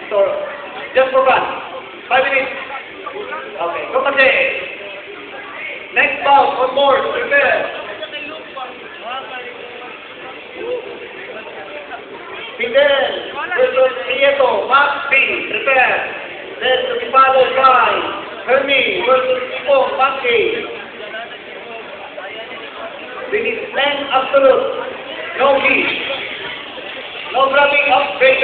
So, just for fun. 5 minutes. Okay, go kasi. Next bout, on board. Prepare. Fidel versus Prieto, Max B, prepare. Then to be followed by Hermie versus Ipong, Max A. We need length absolute. No heat. No grabbing up. Break.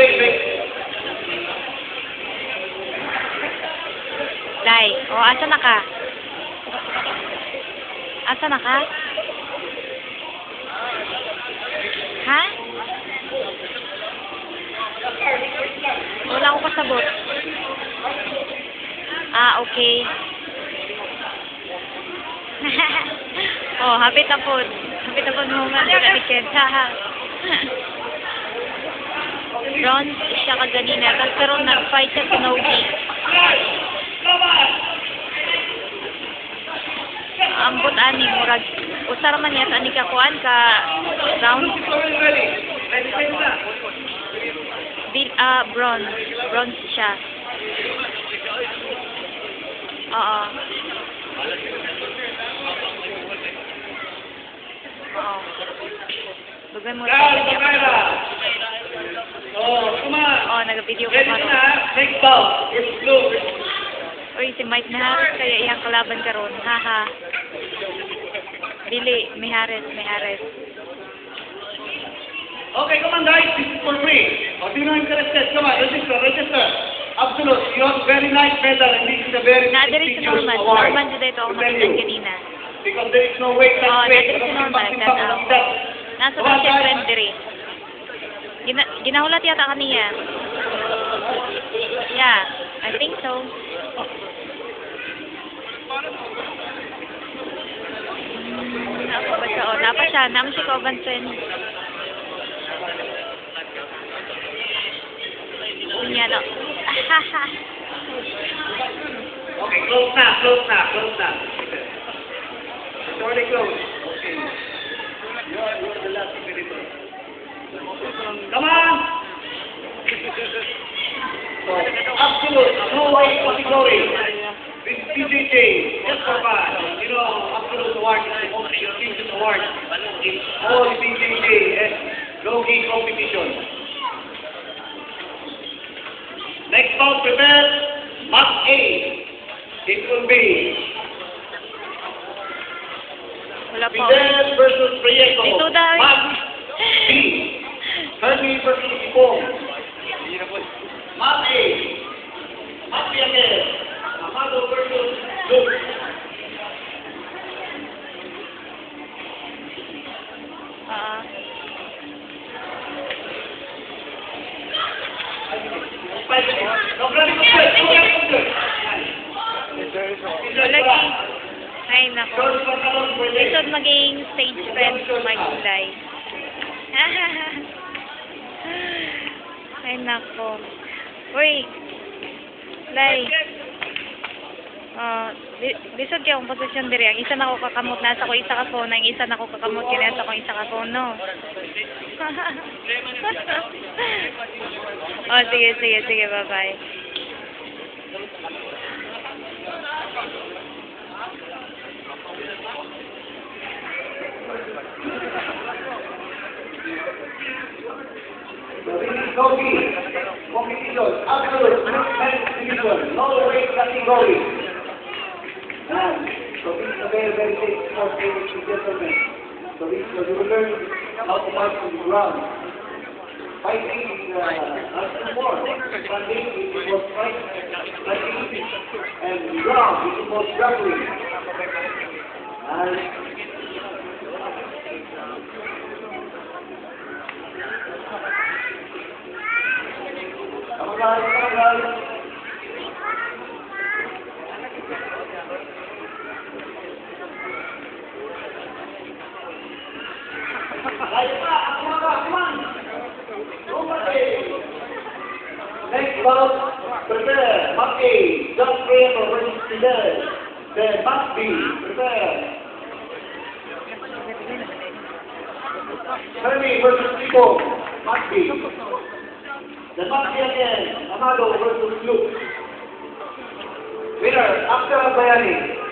Lai, asa na ka? Asa na ka? Ha? Wala akong kasabot. Ah, okay. Oh, hapit na po. Hapit na po mo man sa ticket. Bronze siya kaganina. Tapos pero nag-fight siya sa Nogi. Ambot ani, murag. Usara man yata ani kakuan ka round. Bronze. Bronze siya. Oo. Oo. Bugay mo rin. Oo, nag-video ko pa rin. Next bout, it's blue. Uy, si Mike na Harris kaya iyang kalaban karon. Haha. Dili, may Harris. Okay, come on guys, this is for free. If you're not interested, come on, register. Absolute, you have very nice medal and this is a very Nadiri si Norman. Norman dito ako makinig kanina. Because there is no way to Nadiri si Norman. Nasa ba siya friend diri? Ginahulat yata kaniya. Yeah, I think so. Napa siya. Naman si Covansen. Unya no. Okay, close na. It's already closed. Okay. You're the last competitor. Come on! So, absolute, no way category. This is PJJ, just for fun. You know, absolute award is the most prestigious award in all PJJ and Logi competition. Next bout, prepare. Max A. It will be Fidel versus Prieto. Max B. Hermie versus Ipong. Max A. Max B again. Amado versus Luke. Ay, nako. Lisod maging stage friend ko mag-Lai. Ay, nako. Uy, Lai. Lisod kayo ang posisyon diri. Ang isa na ako kakamot. Nasa ko isa ka phone. Ang isa na ako kakamot. Kinasa ko isa ka phone, no? Oh, sige. Bye-bye. Logi competition, absolute, division, no weight category. So this is a very safe sport, ladies and gentlemen. So you will learn how to fight on the ground. Fighting is not more. Fighting is more fighting, and ground is more grappling. Next bout, prepare. Max A, just Prieto versus Fidel. Then Max B, prepare. Hermie versus Ipong. Max B. The match again, Amado versus Luke. Winner, Akhtar Bayani.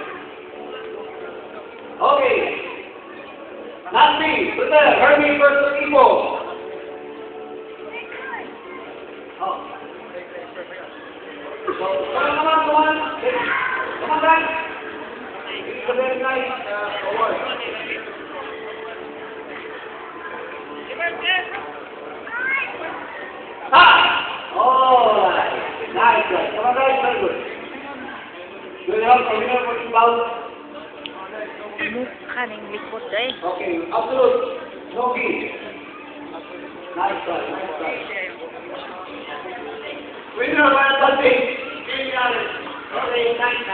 Okay. Nancy, prepare. Hermie versus Ipo. Oh. So, come on. Come on, guys. It's a very nice award. Alright. Nice, guys. Come on, guys. Very good. Good help. Winner for inbound. Mukha ng likod eh. Okay, absolute. Nogi. Nice try. Winner by a Okay, nice.